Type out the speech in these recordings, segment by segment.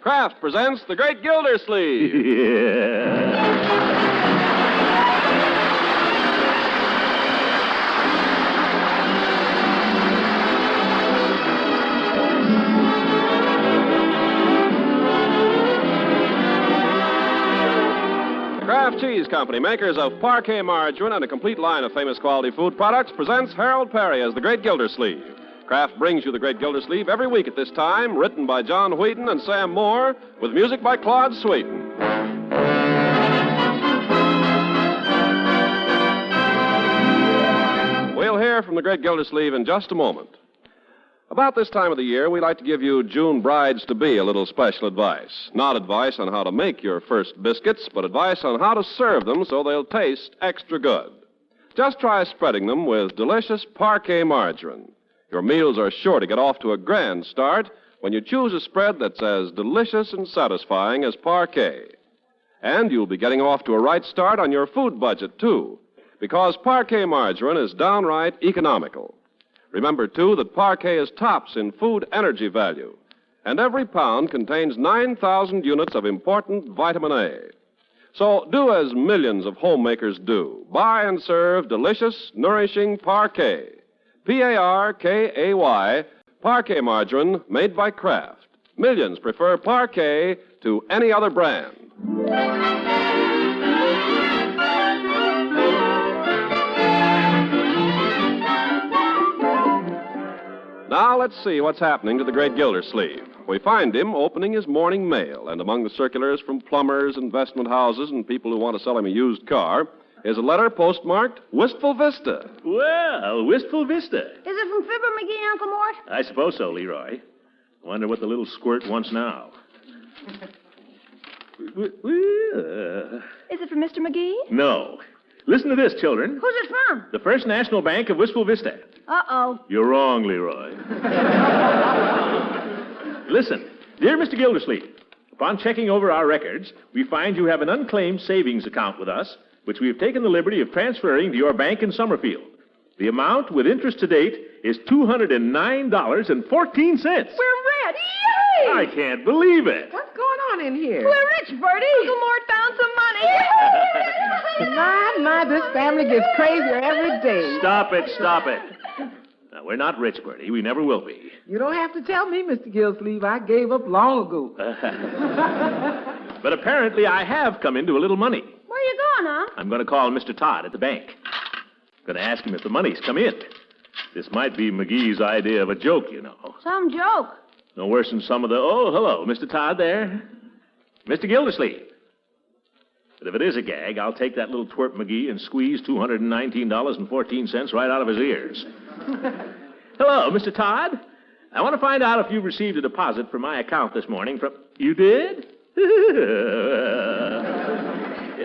Kraft presents The Great Gildersleeve. Yeah. Kraft Cheese Company, makers of Parquet margarine and a complete line of famous quality food products, presents Harold Perry as The Great Gildersleeve. Kraft brings you The Great Gildersleeve every week at this time, written by John Wheaton and Sam Moore, with music by Claude Sweeten. We'll hear from The Great Gildersleeve in just a moment. About this time of the year, we like to give you June brides-to-be a little special advice. Not advice on how to make your first biscuits, but advice on how to serve them so they'll taste extra good. Just try spreading them with delicious Parquet margarine. Your meals are sure to get off to a grand start when you choose a spread that's as delicious and satisfying as Parquet. And you'll be getting off to a right start on your food budget, too, because Parquet margarine is downright economical. Remember, too, that Parquet is tops in food energy value, and every pound contains 9,000 units of important vitamin A. So do as millions of homemakers do. Buy and serve delicious, nourishing Parquet. Parkay, Parquet margarine made by Kraft. Millions prefer Parquet to any other brand. Now let's see what's happening to the Great Gildersleeve. We find him opening his morning mail, and among the circulars from plumbers, investment houses, and people who want to sell him a used car is a letter postmarked Wistful Vista. Well, Wistful Vista. Is it from Fibber McGee, Uncle Mort? I suppose so, Leroy. Wonder what the little squirt wants now. Is it from Mr. McGee? No. Listen to this, children. Who's it from? The First National Bank of Wistful Vista. Uh-oh. You're wrong, Leroy. Listen, dear Mr. Gildersleeve, upon checking over our records, we find you have an unclaimed savings account with us, which we have taken the liberty of transferring to your bank in Summerfield. The amount, with interest to date, is $209.14. We're rich! Yay! I can't believe it. What's going on in here? We're rich, Bertie! Uncle Mort found some money! My, this family gets crazier every day. Stop it. Now, we're not rich, Bertie. We never will be. You don't have to tell me, Mr. Gildersleeve. I gave up long ago. But apparently I have come into a little money. Where you going, huh? I'm going to call Mr. Todd at the bank. I'm going to ask him if the money's come in. This might be McGee's idea of a joke, you know. Some joke. No worse than some of the... Oh, hello, Mr. Todd there. Mr. Gildersleeve. But if it is a gag, I'll take that little twerp McGee and squeeze $219.14 right out of his ears. Hello, Mr. Todd. I want to find out if you received a deposit from my account this morning from... You did?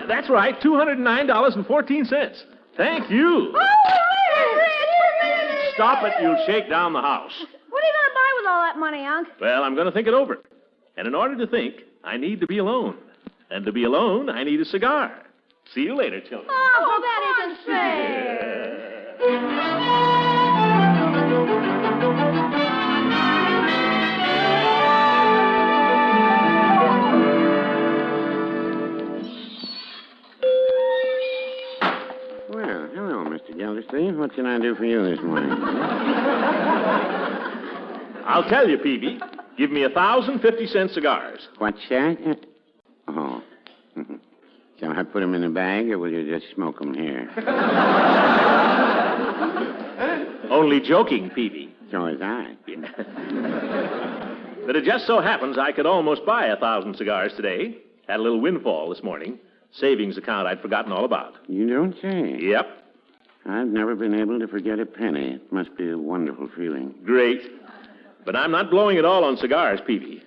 That's right, $209.14. Thank you. Oh, we're rich! Stop it, you'll shake down the house. What are you going to buy with all that money, Unc? Well, I'm going to think it over. And in order to think, I need to be alone. And to be alone, I need a cigar. See you later, children. Oh, that isn't fair. Well, hello, Mr. Gildersleeve. What can I do for you this morning? I'll tell you, Peavy. Give me 1,050-cent cigars. What's that? Oh. Shall I put them in a bag, or will you just smoke them here? Only joking, Peavy. So is I. But it just so happens I could almost buy 1,000 cigars today. Had a little windfall this morning. Savings account I'd forgotten all about. You don't say. Yep. I've never been able to forget a penny. It must be a wonderful feeling. Great. But I'm not blowing it all on cigars, Peavy.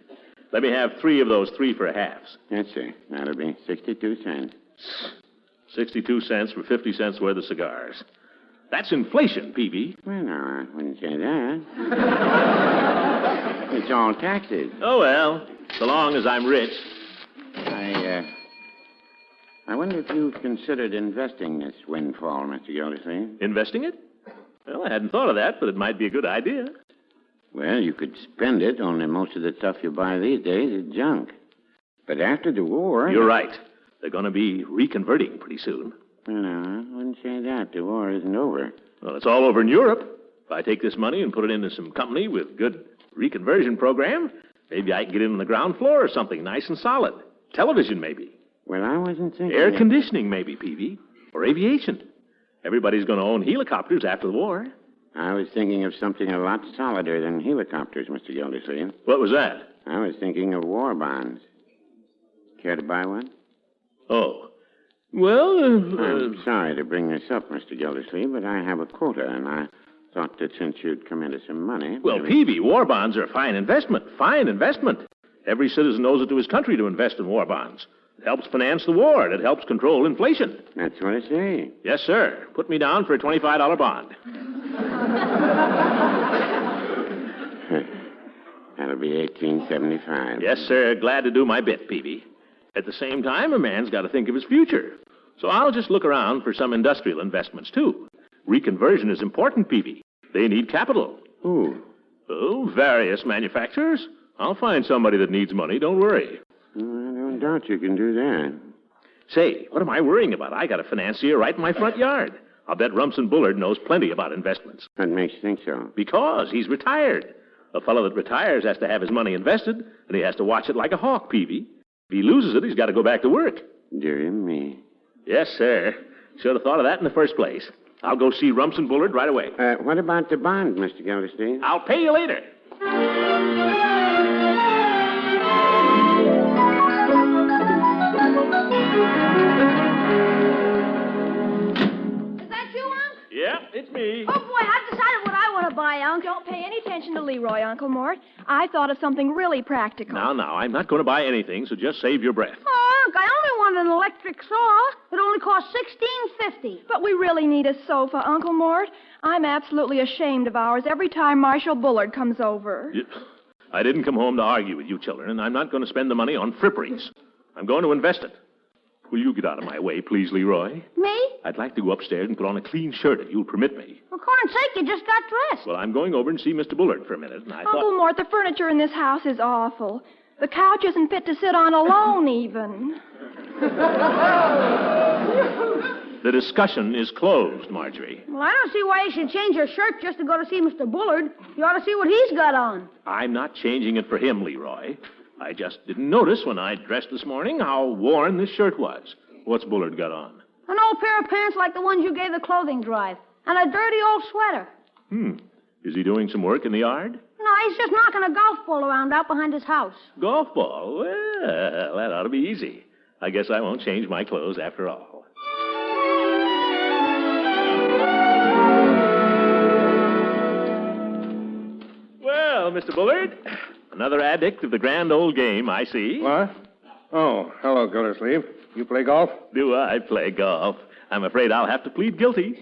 Let me have 3 of those 3 for a halves. Yes, sir. That'll be 62 cents. 62 cents for 50 cents worth of cigars. That's inflation, Peavy. Well, no, I wouldn't say that. It's all taxes. Oh, well, so long as I'm rich. I wonder if you've considered investing this windfall, Mr. Gildersleeve. Investing it? Well, I hadn't thought of that, but it might be a good idea. Well, you could spend it, only most of the stuff you buy these days is junk. But after the war... You're right. They're going to be reconverting pretty soon. No, I wouldn't say that. The war isn't over. Well, it's all over in Europe. If I take this money and put it into some company with good reconversion program, maybe I can get in on the ground floor or something nice and solid. Television, maybe. Well, I wasn't thinking... Air conditioning, maybe, Peavy. Or aviation. Everybody's going to own helicopters after the war. I was thinking of something a lot solider than helicopters, Mr. Gildersleeve. What was that? I was thinking of war bonds. Care to buy one? Oh. Well, I'm sorry to bring this up, Mr. Gildersleeve, but I have a quota, and I thought that since you'd come into some money... Well, maybe... Peavy, war bonds are a fine investment. Fine investment. Every citizen owes it to his country to invest in war bonds. It helps finance the war, and it helps control inflation. That's what I say. Yes, sir. Put me down for a $25 bond. That'll be $18.75. Yes, sir. Glad to do my bit, Peavy. At the same time, a man's got to think of his future. So I'll just look around for some industrial investments, too. Reconversion is important, Peavy. They need capital. Who? Oh, various manufacturers. I'll find somebody that needs money, don't worry. I don't doubt you can do that. Say, what am I worrying about? I got a financier right in my front yard. I'll bet Rumson Bullard knows plenty about investments. What makes you think so? Because he's retired. A fellow that retires has to have his money invested, and he has to watch it like a hawk, Peavy. If he loses it, he's got to go back to work. Dear me. Yes, sir. Should have thought of that in the first place. I'll go see Rumson Bullard right away. What about the bond, Mr. Gildersleeve? I'll pay you later. Is that you, Unc? Yeah, it's me. Oh, boy, I've decided what I want to buy, Unc. Don't pay any attention to Leroy, Uncle Mort. I thought of something really practical. Now, I'm not going to buy anything, so just save your breath. Oh, Unc, I only want an electric saw. It only costs $16.50. But we really need a sofa, Uncle Mort. I'm absolutely ashamed of ours every time Marshal Bullard comes over. I didn't come home to argue with you children, and I'm not going to spend the money on fripperies. I'm going to invest it. Will you get out of my way, please, Leroy? Me? I'd like to go upstairs and put on a clean shirt if you'll permit me. For corn's sake, you just got dressed. Well, I'm going over and see Mr. Bullard for a minute, and I Uncle thought... Mort, the furniture in this house is awful. The couch isn't fit to sit on alone, even. The discussion is closed, Marjorie. Well, I don't see why you should change your shirt just to go to see Mr. Bullard. You ought to see what he's got on. I'm not changing it for him, Leroy. I just didn't notice when I dressed this morning how worn this shirt was. What's Bullard got on? An old pair of pants like the ones you gave the clothing drive. And a dirty old sweater. Is he doing some work in the yard? No, he's just knocking a golf ball around out behind his house. Golf ball? Well, that ought to be easy. I guess I won't change my clothes after all. Well, Mr. Bullard, another addict of the grand old game, I see. What? Oh, hello, Gildersleeve. You play golf? Do I play golf? I'm afraid I'll have to plead guilty.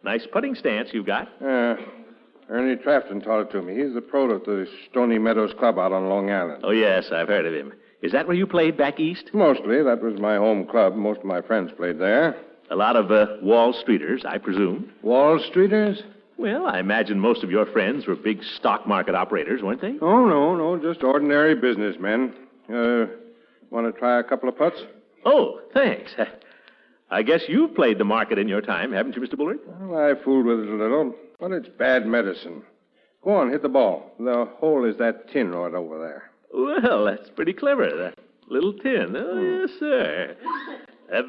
Nice putting stance you've got. Ernie Trafton taught it to me. He's the pro at the Stony Meadows Club out on Long Island. Oh, yes, I've heard of him. Is that where you played back east? Mostly. That was my home club. Most of my friends played there. A lot of Wall Streeters, I presume. Wall Streeters? Well, I imagine most of your friends were big stock market operators, weren't they? Oh, no, just ordinary businessmen. Want to try a couple of putts? Oh, thanks. I guess you've played the market in your time, haven't you, Mr. Bullard? Well, I fooled with it a little, but it's bad medicine. Go on, hit the ball. The hole is that tin right over there. Well, that's pretty clever, that little tin. Oh, yes, sir.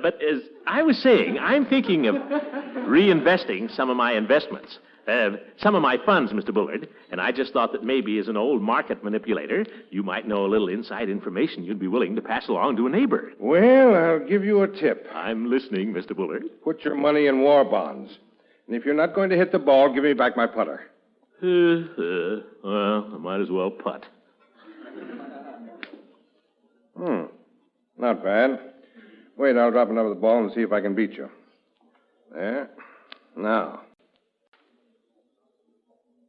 But as I was saying, I'm thinking of reinvesting some of my investments. Some of my funds, Mr. Bullard, and I just thought that maybe as an old market manipulator, you might know a little inside information you'd be willing to pass along to a neighbor. Well, I'll give you a tip. I'm listening, Mr. Bullard. Put your money in war bonds. And if you're not going to hit the ball, give me back my putter. Well, I might as well putt. Not bad. Wait, I'll drop another ball and see if I can beat you. There. Now.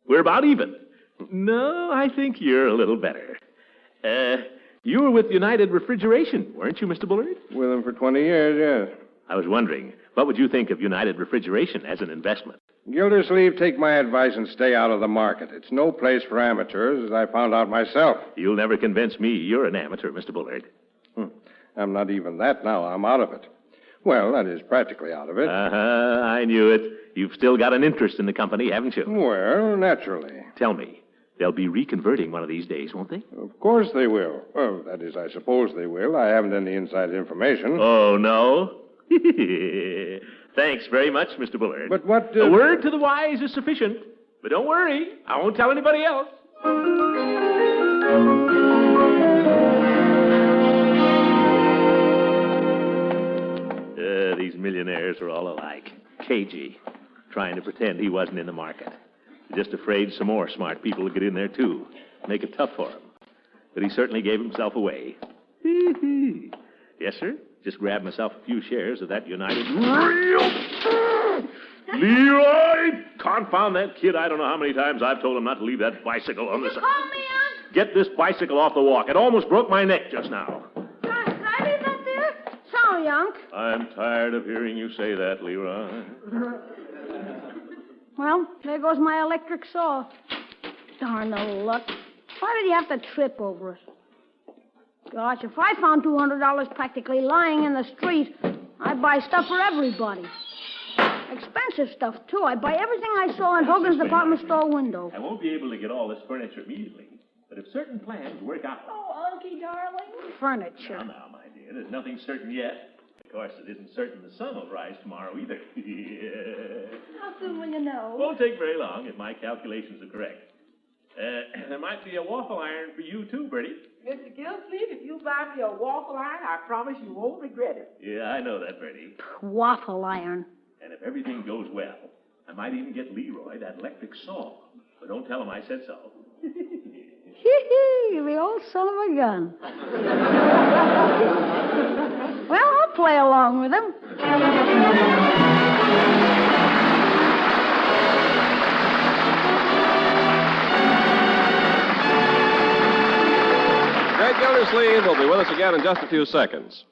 We're about even. No, I think you're a little better. You were with United Refrigeration, weren't you, Mr. Bullard? With them for 20 years, yes. I was wondering, what would you think of United Refrigeration as an investment? Gildersleeve, take my advice and stay out of the market. It's no place for amateurs, as I found out myself. You'll never convince me you're an amateur, Mr. Bullard. I'm not even that now. I'm out of it. Well, that is practically out of it. I knew it. You've still got an interest in the company, haven't you? Well, naturally. Tell me, they'll be reconverting one of these days, won't they? Of course they will. Well, that is, I suppose they will. I haven't any inside information. Oh, no? Thanks very much, Mr. Bullard. But what... A word to the wise is sufficient. But don't worry, I won't tell anybody else. These millionaires are all alike. Cagey, trying to pretend he wasn't in the market. Just afraid some more smart people will get in there, too. Make it tough for him. But he certainly gave himself away. Yes, sir. Just grabbed myself a few shares of that United... Leroy! Confound that kid. I don't know how many times I've told him not to leave that bicycle on the side. Call me, Unc? Get this bicycle off the walk. It almost broke my neck just now. Can I leave that there? Sorry, Unc. I'm tired of hearing you say that, Leroy. Well, there goes my electric saw. Darn the luck. Why did he have to trip over it? Gosh, if I found $200 practically lying in the street, I'd buy stuff for everybody. Expensive stuff, too. I'd buy everything I saw in Hogan's department store window. I won't be able to get all this furniture immediately, but if certain plans work out... Oh, Unky, darling. Furniture. Now, my dear, there's nothing certain yet. Of course, it isn't certain the sun will rise tomorrow either. How soon will you know? Won't take very long if my calculations are correct. There might be a waffle iron for you, too, Bertie. Mr. Gildersleeve, if you buy me a waffle iron, I promise you won't regret it. Yeah, I know that, Bertie. Waffle iron. And if everything goes well, I might even get Leroy that electric saw. But don't tell him I said so. Hee-hee, the old son of a gun. Well, I'll play along with him. Great Gildersleeve will be with us again in just a few seconds.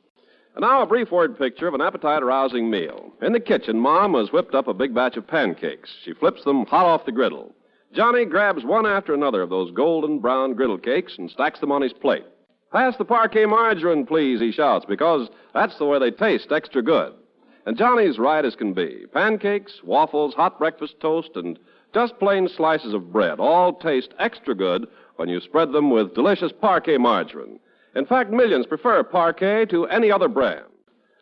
And now a brief word picture of an appetite-arousing meal. In the kitchen, Mom has whipped up a big batch of pancakes. She flips them hot off the griddle. Johnny grabs one after another of those golden brown griddle cakes and stacks them on his plate. Pass the parquet margarine, please, he shouts, because that's the way they taste extra good. And Johnny's right as can be. Pancakes, waffles, hot breakfast toast, and just plain slices of bread all taste extra good when you spread them with delicious parquet margarine. In fact, millions prefer Parquet to any other brand.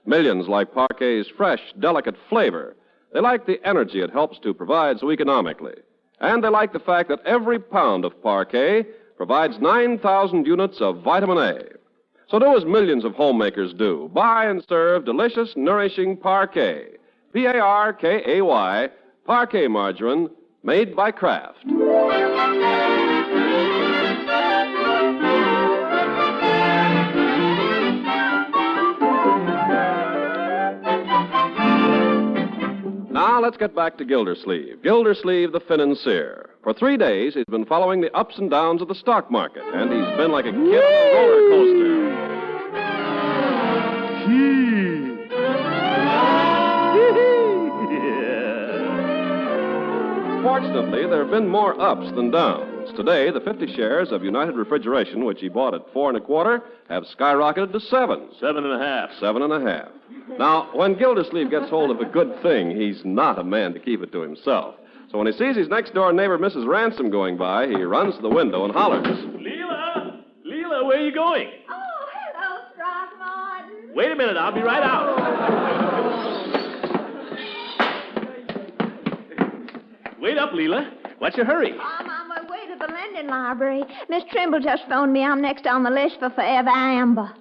Millions like Parquet's fresh, delicate flavor. They like the energy it helps to provide so economically. And they like the fact that every pound of Parquet provides 9,000 units of vitamin A. So do as millions of homemakers do. Buy and serve delicious, nourishing Parquet. P-A-R-K-A-Y, Parquet margarine, made by Kraft. Now let's get back to Gildersleeve. Gildersleeve, the financier. For 3 days, he's been following the ups and downs of the stock market, and he's been like a kid on a roller coaster. Fortunately, there have been more ups than downs. Today, the 50 shares of United Refrigeration, which he bought at 4 1/4, have skyrocketed to 7. 7.5. 7.5. Now, when Gildersleeve gets hold of a good thing, he's not a man to keep it to himself. So when he sees his next-door neighbor, Mrs. Ransom, going by, he runs to the window and hollers. Leela! Leela, where are you going? Oh, hello, Throckmorton. Wait a minute, I'll be right out. Wait up, Leela. What's your hurry? I'm on my way to the lending library. Miss Trimble just phoned me. I'm next on the list for Forever Amber.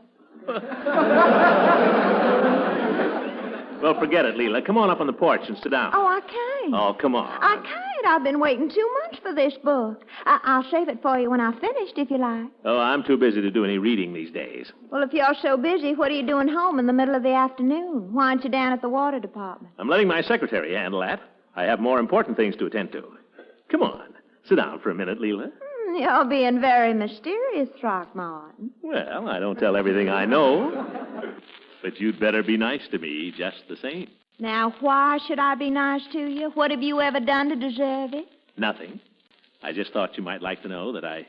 Well, forget it, Leela. Come on up on the porch and sit down. Oh, I can't. Oh, come on. I can't. I've been waiting too much for this book. I'll save it for you when I've finished, if you like. Oh, I'm too busy to do any reading these days. Well, if you're so busy, what are you doing home in the middle of the afternoon? Why aren't you down at the water department? I'm letting my secretary handle that. I have more important things to attend to. Come on. Sit down for a minute, Leela. You're being very mysterious, Throckmorton. Well, I don't tell everything I know. But you'd better be nice to me just the same. Now, why should I be nice to you? What have you ever done to deserve it? Nothing. I just thought you might like to know that I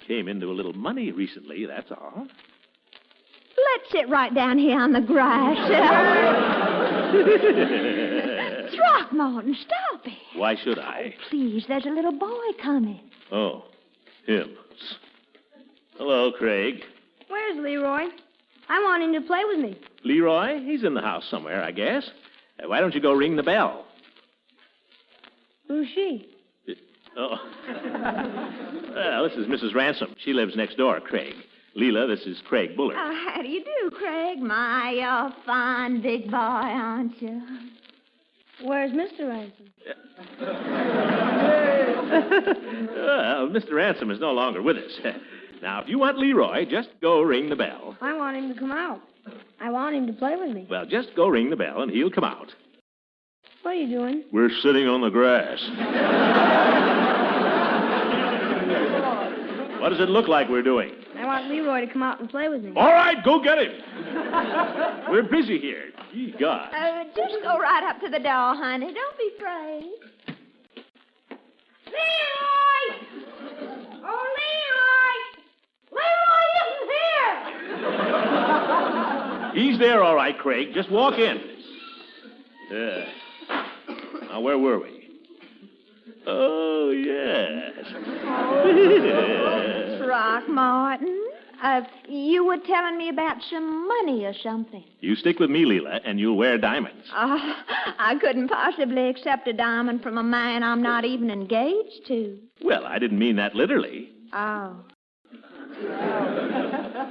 came into a little money recently, that's all. Let's sit right down here on the grass, shall we? Throckmorton, stop it. Why should I? Oh, please, there's a little boy coming. Oh, him. Hello, Craig. Where's Leroy? I want him to play with me. Leroy? He's in the house somewhere, I guess. Why don't you go ring the bell? Who's she? Oh. Well, this is Mrs. Ransom. She lives next door, Craig. Leela, this is Craig Bullard. How do you do, Craig? My, you're a fine big boy, aren't you? Where's Mr. Ransom? Well, Mr. Ransom is no longer with us. Now, if you want Leroy, just go ring the bell. I want him to come out. I want him to play with me. Well, just go ring the bell and he'll come out. What are you doing? We're sitting on the grass. What does it look like we're doing? I want Leroy to come out and play with me. All right, go get him. We're busy here. Gee, God. Just go right up to the door, honey. Don't be afraid. Leroy! Oh, Leroy! Leroy isn't here! He's there, all right, Craig. Just walk in. Now, where were we? Oh, yes. Throckmorton, you were telling me about some money or something. You stick with me, Leela, and you'll wear diamonds. I couldn't possibly accept a diamond from a man I'm not even engaged to. Well, I didn't mean that literally. Oh.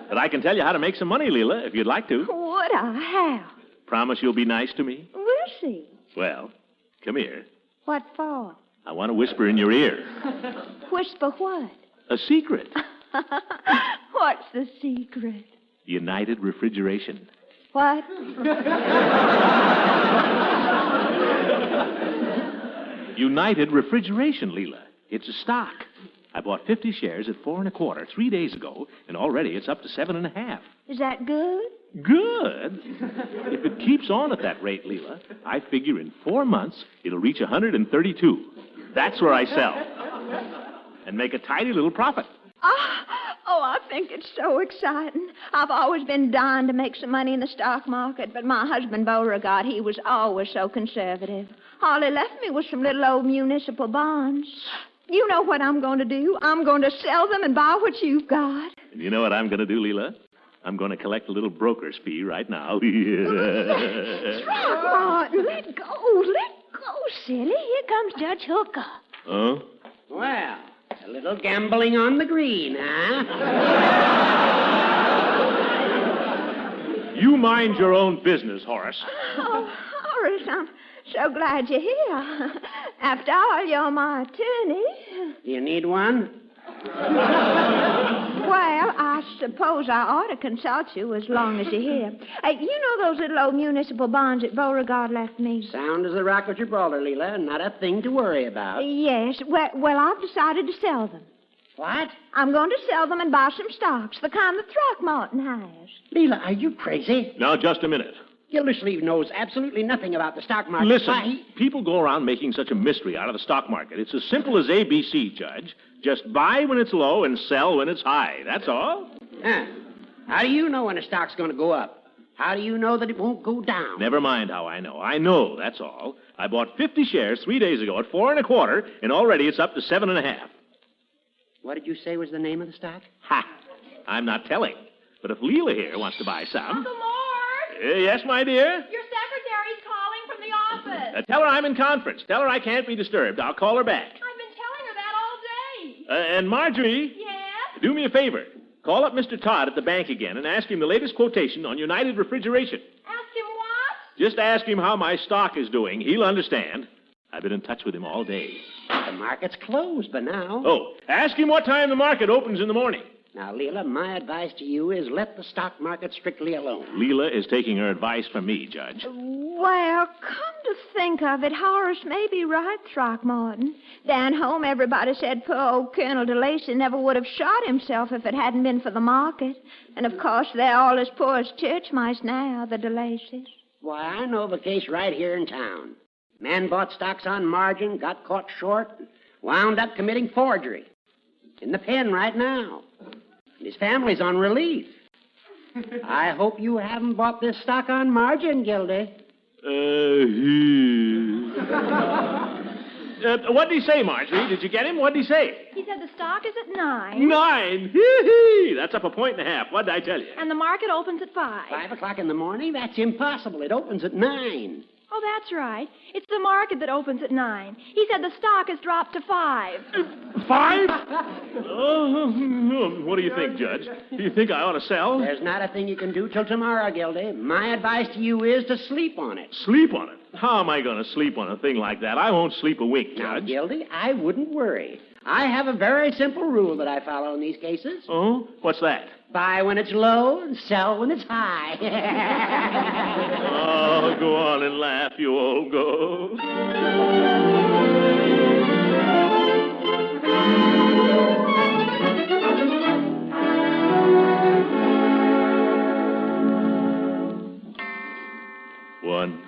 But I can tell you how to make some money, Leela, if you'd like to. Would I? How? Promise you'll be nice to me? We'll see. Well, come here. What for? I want to whisper in your ear. Whisper what? A secret. What's the secret? United Refrigeration. What? United Refrigeration, Leela. It's a stock. I bought 50 shares at 4 1/4 3 days ago, and already it's up to 7 1/2. Is that good? Good? If it keeps on at that rate, Leela, I figure in 4 months it'll reach 132. That's where I sell. And make a tidy little profit. Oh, I think it's so exciting. I've always been dying to make some money in the stock market, but my husband, Beauregard, he was always so conservative. All he left me was some little old municipal bonds. You know what I'm going to do. I'm going to sell them and buy what you've got. And you know what I'm going to do, Leela? I'm going to collect a little broker's fee right now. Throckmorton, let go, silly. Here comes Judge Hooker. Oh? Well, a little gambling on the green, huh? You mind your own business, Horace. Oh, Horace, I'm so glad you're here. After all, you're my attorney. Do you need one? Well, I suppose I ought to consult you as long as you're here. You know those little old municipal bonds that Beauregard left me? Sound as the Rock of Gibraltar, Leela. Not a thing to worry about. Yes. Well, I've decided to sell them. What? I'm going to sell them and buy some stocks, the kind that Throckmorton has. Leela, are you crazy? Now, just a minute. Gildersleeve knows absolutely nothing about the stock market. Listen, people go around making such a mystery out of the stock market. It's as simple as ABC, Judge. Just buy when it's low and sell when it's high. That's all. Huh. How do you know when a stock's going to go up? How do you know that it won't go down? Never mind how I know. I know, that's all. I bought 50 shares 3 days ago at 4 1/4, and already it's up to 7 1/2. What did you say was the name of the stock? Ha! I'm not telling. But if Leela here wants to buy some... Uncle Mort! Yes, my dear? Your secretary's calling from the office. Tell her I'm in conference. Tell her I can't be disturbed. I'll call her back. I've been telling her that all day. And Marjorie... Yes? Do me a favor. Call up Mr. Todd at the bank again and ask him the latest quotation on United Refrigeration. Ask him what? Just ask him how my stock is doing. He'll understand. I've been in touch with him all day. The market's closed by now. Oh, ask him what time the market opens in the morning. Now, Leela, my advice to you is let the stock market strictly alone. Leela is taking her advice from me, Judge. Well, come to think of it, Horace may be right, Throckmorton. Down home, everybody said poor old Colonel DeLacy never would have shot himself if it hadn't been for the market. And, of course, they're all as poor as church mice now, the DeLacy's. Why, I know of a case right here in town. Man bought stocks on margin, got caught short, wound up committing forgery. In the pen right now. And his family's on relief. I hope you haven't bought this stock on margin, Gildy. What did he say, Marjorie? Did you get him? What did he say? He said the stock is at 9. 9? Hee-hee! That's up 1.5 points. What did I tell you? And the market opens at 5. 5 o'clock in the morning? That's impossible. It opens at 9. Oh, that's right. It's the market that opens at 9. He said the stock has dropped to 5. 5? Oh, what do you think, Judge? Do you think I ought to sell? There's not a thing you can do till tomorrow, Gildy. My advice to you is to sleep on it. Sleep on it? How am I going to sleep on a thing like that? I won't sleep a wink, Now, Judge. Gildy, I wouldn't worry. I have a very simple rule that I follow in these cases. Oh? What's that? Buy when it's low and sell when it's high. Oh, go on and laugh, you old goat. One,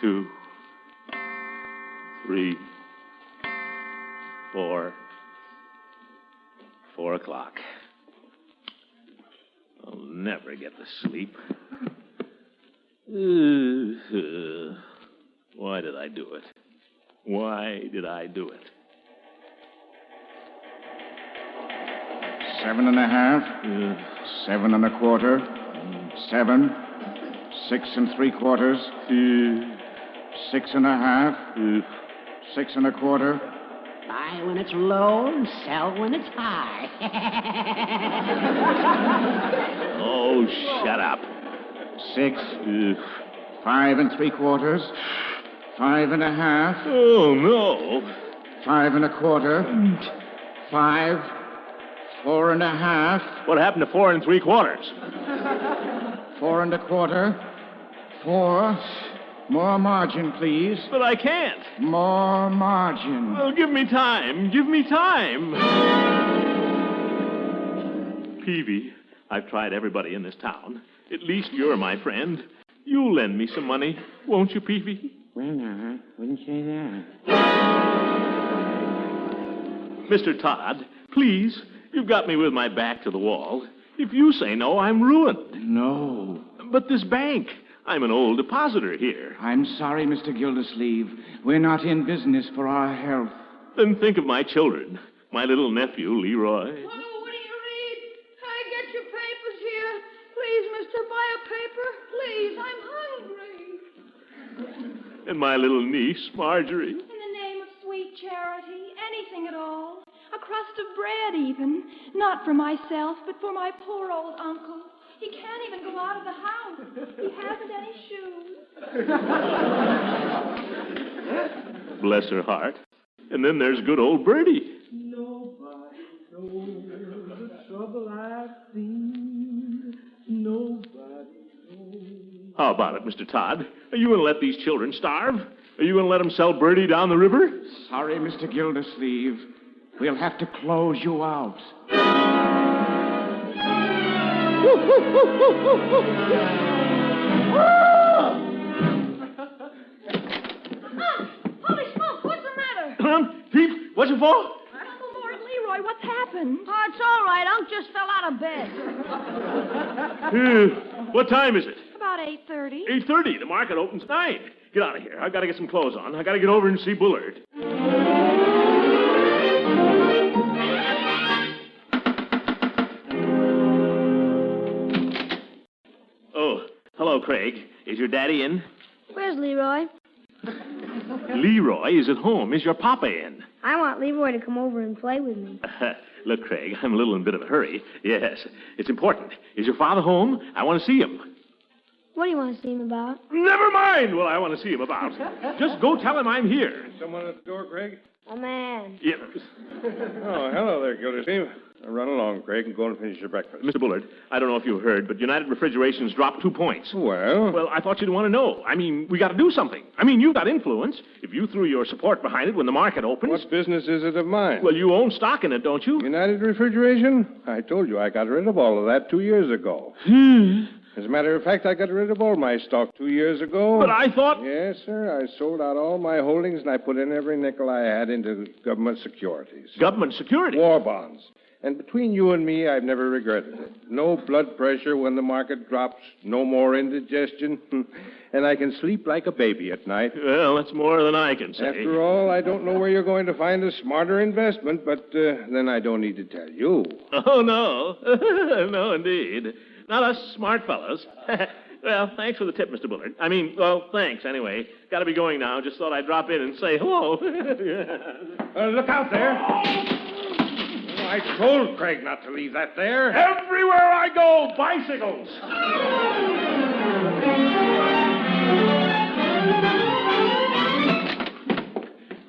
2, 3, 4. 4 o'clock. I'll never get to sleep. Why did I do it? Why did I do it? 7 1/2. 7 1/4. 7. 6 3/4. 6 1/2. 6 1/4. Buy when it's low and sell when it's high. Oh, shut up. 6. 5 3/4. 5 1/2. Oh, no. 5 1/4. 5. 4 1/2. What happened to 4 3/4? 4 1/4. 4. More margin, please. But I can't. More margin. Well, give me time. Give me time. Peavy, I've tried everybody in this town. At least you're my friend. You'll lend me some money, won't you, Peavy? Well, now, I wouldn't say that. Mr. Todd, please, you've got me with my back to the wall. If you say no, I'm ruined. No. But this bank, I'm an old depositor here. I'm sorry, Mr. Gildersleeve. We're not in business for our health. Then think of my children. My little nephew, Leroy. Oh, what do you read? I get your papers here. Please, mister, buy a paper. Please, I'm hungry. And my little niece, Marjorie. In the name of sweet charity, anything at all. A crust of bread, even. Not for myself, but for my poor old uncle. He can't even go out of the house. He hasn't any shoes. Bless her heart. And then there's good old Bertie. Nobody knows the trouble I've seen. Nobody knows. How about it, Mr. Todd? Are you going to let these children starve? Are you going to let them sell Bertie down the river? Sorry, Mr. Gildersleeve. We'll have to close you out. Holy smoke, what's the matter? Pete, what's it for? Uncle Mort, Leroy, what's happened? Oh, it's all right. Unc just fell out of bed. What time is it? About 8:30. 8:30. The market opens at 9. Get out of here. I've got to get some clothes on. I've got to get over and see Bullard. Oh, hello, Craig. Is your daddy in? Where's Leroy? Leroy is at home. Is your papa in? I want Leroy to come over and play with me. Look, Craig, I'm a little in a bit of a hurry. Yes, it's important. Is your father home? I want to see him. What do you want to see him about? Never mind what I want to see him about. Just go tell him I'm here. Someone at the door, Craig? A man. Yes. Oh, hello there, Gildersleeve. Run along, Craig, and go and finish your breakfast. Mr. Bullard, I don't know if you heard, but United Refrigeration's dropped 2 points. Well, I thought you'd want to know. I mean, we got to do something. I mean, you've got influence. If you threw your support behind it when the market opens... what business is it of mine? Well, you own stock in it, don't you? United Refrigeration? I told you I got rid of all of that 2 years ago. As a matter of fact, I got rid of all my stock 2 years ago. But I thought... Yes, sir. I sold out all my holdings, and I put in every nickel I had into government securities. Government security? War bonds. And between you and me, I've never regretted it. No blood pressure when the market drops, no more indigestion, and I can sleep like a baby at night. Well, that's more than I can say. After all, I don't know where you're going to find a smarter investment, but then I don't need to tell you. Oh, no. No, indeed. Not us smart fellows. Well, thanks for the tip, Mr. Bullard. Thanks anyway. Got to be going now. Just thought I'd drop in and say hello. Look out there. I told Craig not to leave that there. Everywhere I go, bicycles.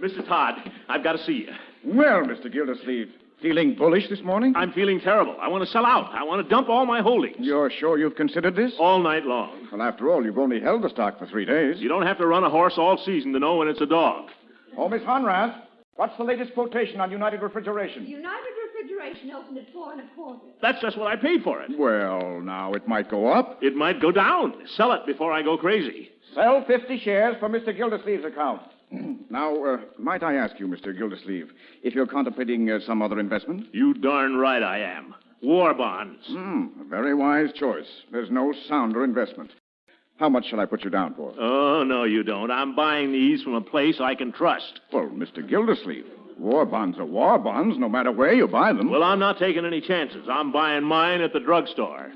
Mr. Todd, I've got to see you. Well, Mr. Gildersleeve, feeling bullish this morning? I'm feeling terrible. I want to sell out. I want to dump all my holdings. You're sure you've considered this? All night long. Well, after all, you've only held the stock for 3 days. You don't have to run a horse all season to know when it's a dog. Oh, Miss Honrath, what's the latest quotation on United Refrigeration? United Refrigeration opened at 4 1/4. That's just what I paid for it. Well, now, it might go up. It might go down. Sell it before I go crazy. Sell 50 shares for Mr. Gildersleeve's account. Now, might I ask you, Mr. Gildersleeve, if you're contemplating some other investment? You darn right I am. War bonds. A very wise choice. There's no sounder investment. How much shall I put you down for? Oh, no, you don't. I'm buying these from a place I can trust. Well, Mr. Gildersleeve, war bonds are war bonds, no matter where you buy them. Well, I'm not taking any chances. I'm buying mine at the drugstore.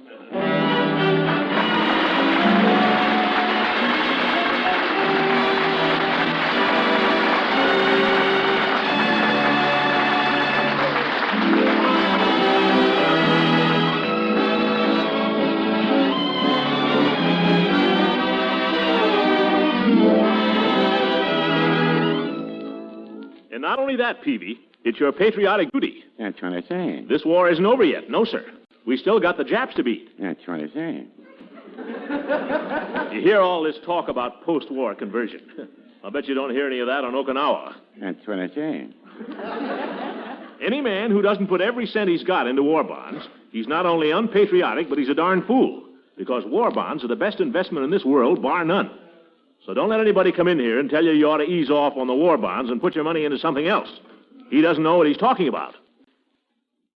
And not only that, Peavy, it's your patriotic duty. That's what I say. This war isn't over yet. No, sir. We still got the Japs to beat. That's what I say. You hear all this talk about post-war conversion. I'll bet you don't hear any of that on Okinawa. That's what I say. Any man who doesn't put every cent he's got into war bonds, he's not only unpatriotic, but he's a darn fool. Because war bonds are the best investment in this world, bar none. So don't let anybody come in here and tell you you ought to ease off on the war bonds and put your money into something else. He doesn't know what he's talking about.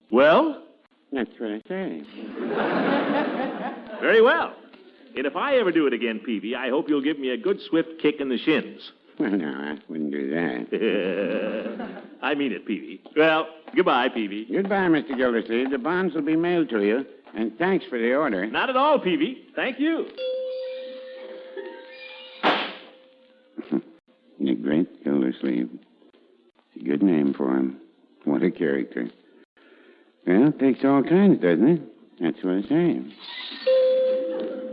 Well? That's what I say. Very well. And if I ever do it again, Peavy, I hope you'll give me a good swift kick in the shins. Well, no, I wouldn't do that. I mean it, Peavy. Well, goodbye, Peavy. Goodbye, Mr. Gildersleeve. The bonds will be mailed to you. And thanks for the order. Not at all, Peavy. Thank you. The great Gildersleeve. It's a good name for him. What a character. Well, it takes all kinds, doesn't it? That's what I say.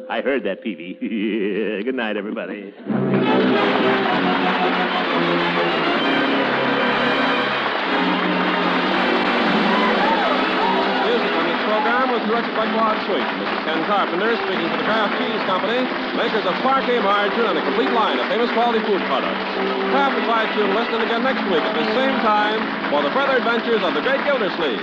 I heard that, Peavy. Good night, everybody. Music on this program was directed by Claude Sweet. This is Ken Carpenter speaking for the Kraft Cheese Company, makers of parquet margarine and a complete line of famous quality food products. Kraft invites you to listen again next week at this same time for the further adventures of the great Gildersleeve.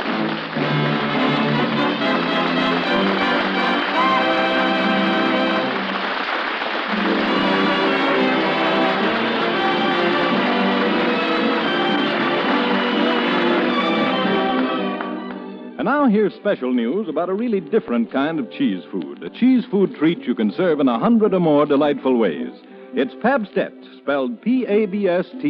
And now here's special news about a really different kind of cheese food. A cheese food treat you can serve in 100 or more delightful ways. It's Pabstet, spelled Pabst-ETT.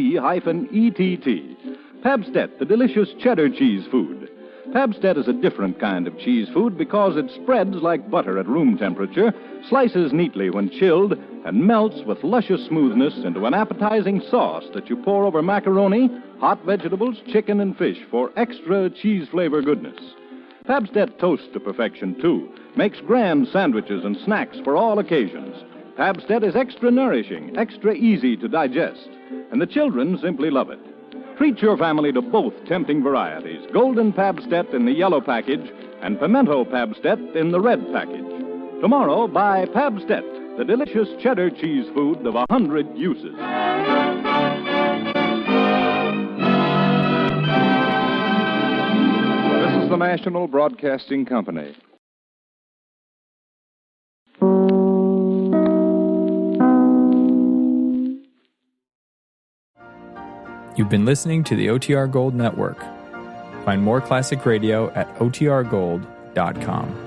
Pabstet, the delicious cheddar cheese food. Pabstet is a different kind of cheese food because it spreads like butter at room temperature, slices neatly when chilled, and melts with luscious smoothness into an appetizing sauce that you pour over macaroni, hot vegetables, chicken, and fish for extra cheese flavor goodness. Pabstet toasts to perfection, too. Makes grand sandwiches and snacks for all occasions. Pabstet is extra nourishing, extra easy to digest, and the children simply love it. Treat your family to both tempting varieties, Golden Pabstet in the yellow package and Pimento Pabstet in the red package. Tomorrow, buy Pabstet, the delicious cheddar cheese food of 100 uses. This is the National Broadcasting Company. You've been listening to the OTR Gold Network. Find more classic radio at otrgold.com.